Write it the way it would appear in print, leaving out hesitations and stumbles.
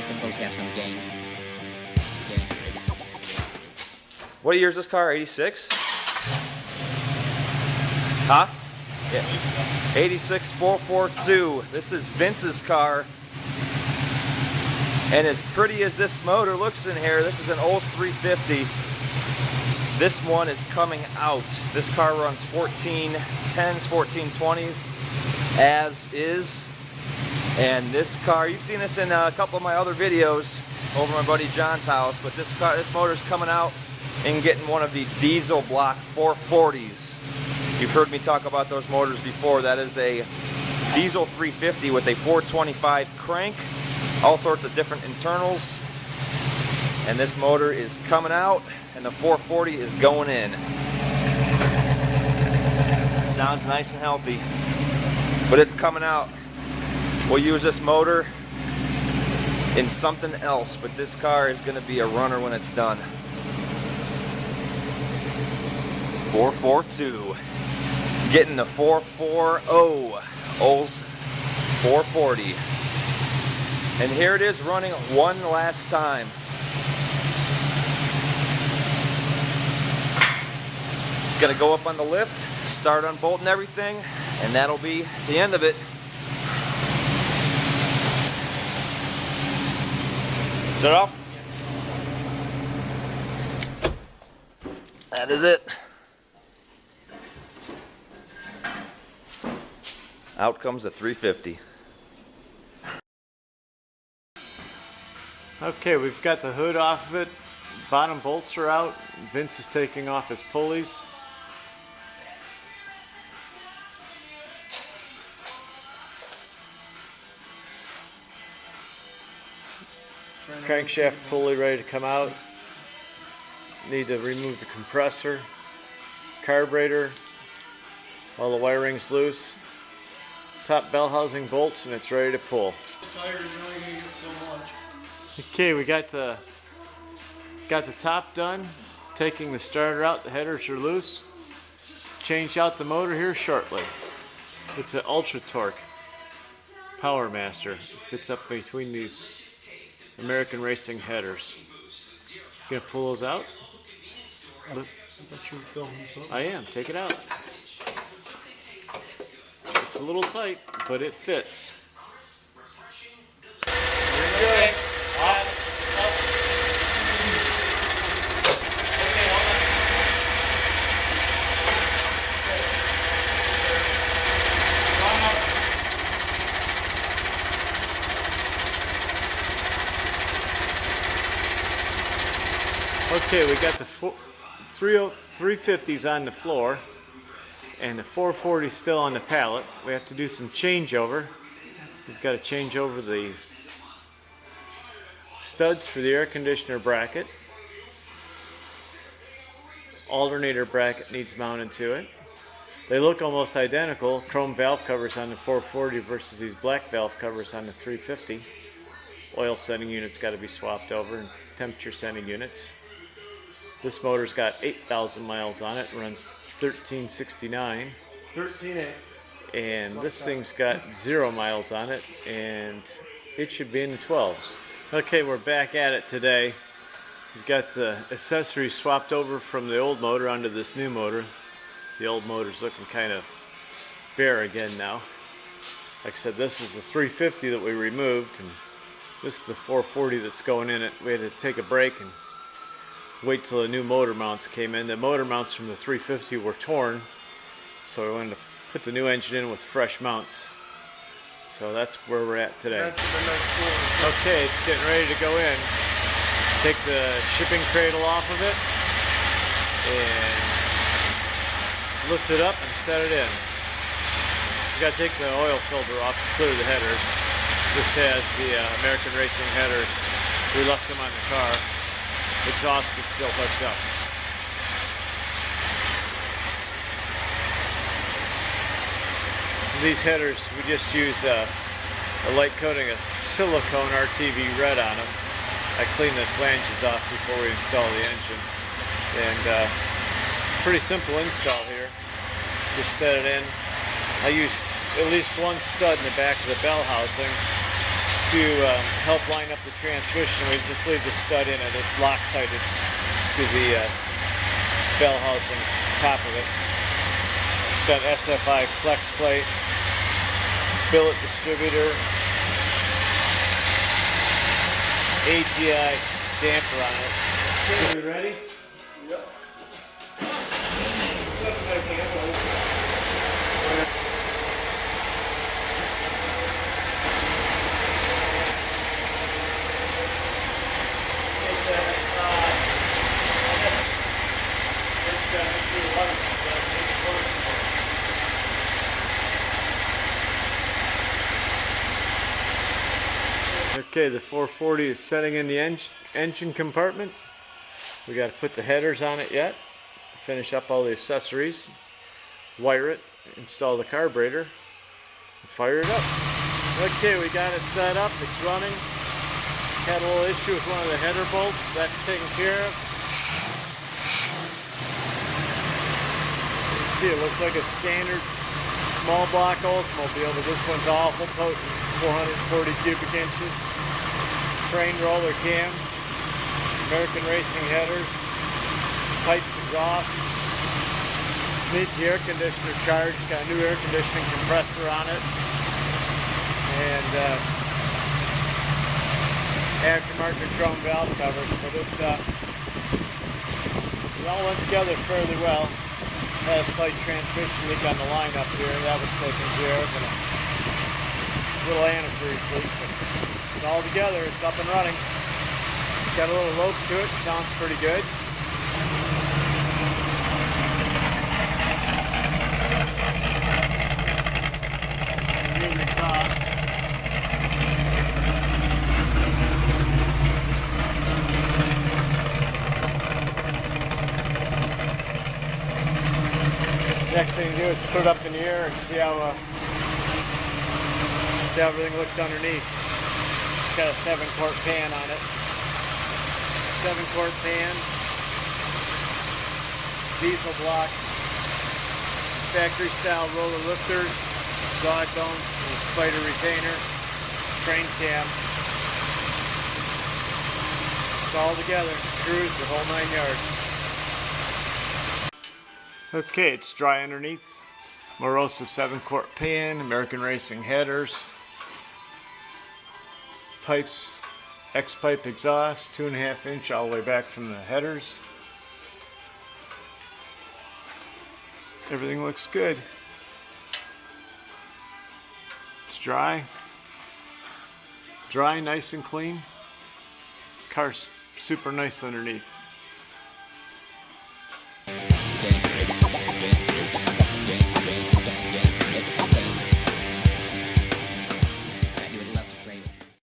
supposed to have some games. What year is this car? 86? Huh? Yeah. 86 442. This is Vince's car. And as pretty as this motor looks in here, this is an Olds 350. This one is coming out. This car runs 1410s, 1420s, as is. And this car, you've seen this in a couple of my other videos over my buddy John's house, but this motor's coming out and getting one of the diesel block 440s. You've heard me talk about those motors before. That is a diesel 350 with a 425 crank, all sorts of different internals. And this motor is coming out and the 440 is going in. Sounds nice and healthy, but it's coming out. We'll use this motor in something else, but this car is going to be a runner when it's done. 442. Getting the 440 Olds 440. And here it is running one last time. It's going to go up on the lift, start unbolting everything, and that'll be the end of it. Is that off? That is it. Out comes the 350. Okay, we've got the hood off of it. Bottom bolts are out. Vince is taking off his pulleys. Crankshaft pulley ready to come out. Need to remove the compressor, carburetor, all the wiring's loose. Top bell housing bolts and it's ready to pull. Okay, we got the top done. Taking the starter out, the headers are loose. Change out the motor here shortly. It's an Ultra Torque Power Master. It fits up between these American Racing headers. You gonna pull those out? I thought you were filming something. I am. Take it out. It's a little tight, but it fits. Good. Okay, we got the 350s on the floor and the 440 still on the pallet. We have to do some changeover. We've got to change over the studs for the air conditioner bracket. Alternator bracket needs mounted to it. They look almost identical. Chrome valve covers on the 440 versus these black valve covers on the 350. Oil setting units got to be swapped over, and temperature setting units. This motor's got 8,000 miles on it, runs 1369. 13.8. And this thing's got 0 miles on it, and it should be in the 12s. Okay, we're back at it today. We've got the accessories swapped over from the old motor onto this new motor. The old motor's looking kind of bare again now. Like I said, this is the 350 that we removed, and this is the 440 that's going in it. We had to take a break and wait till the new motor mounts came in. The motor mounts from the 350 were torn, so we wanted to put the new engine in with fresh mounts. So that's where we're at today. Okay, it's getting ready to go in. Take the shipping cradle off of it and lift it up and set it in. You got to take the oil filter off to clear the headers. This has the American Racing headers. We left them on the car. Exhaust is still hooked up. These headers, we just use a light coating of silicone RTV red on them. I clean the flanges off before we install the engine. And pretty simple install here. Just set it in. I use at least one stud in the back of the bell housing. to help line up the transmission, we just leave the stud in it. It's Loctited to the bell housing top of it. It's got SFI flex plate, billet distributor, AGI damper on it. Okay, you ready? Yep. That's a nice handle. Okay, the 440 is setting in the engine compartment. We got to put the headers on it yet. Finish up all the accessories, wire it, install the carburetor, and fire it up. Okay, we got it set up. It's running. Had a little issue with one of the header bolts. That's taken care of. You can see it looks like a standard small block Oldsmobile, but this one's awful potent, 440 cubic inches. Train roller cam, American Racing headers, pipes exhaust, needs the air conditioner charged, got a new air conditioning compressor on it, and aftermarket chrome valve covers, but it all went together fairly well. Had a slight transmission leak on the line up here, that was taken care of, and a little antifreeze leak, but it's all together, it's up and running. Got a little lope to it, sounds pretty good. New exhaust. Next thing to do is put it up in the air and see how everything looks underneath. It's got a 7-quart pan on it. 7-quart pan, diesel block, factory style roller lifters, dog bones, and a spider retainer, train cam. It's all together, screws, the whole 9 yards. Okay, it's dry underneath. Morosa 7-quart pan, American Racing headers, pipes, X-pipe exhaust, 2.5 inch all the way back from the headers. Everything looks good. It's dry. Dry, nice and clean. Car's super nice underneath.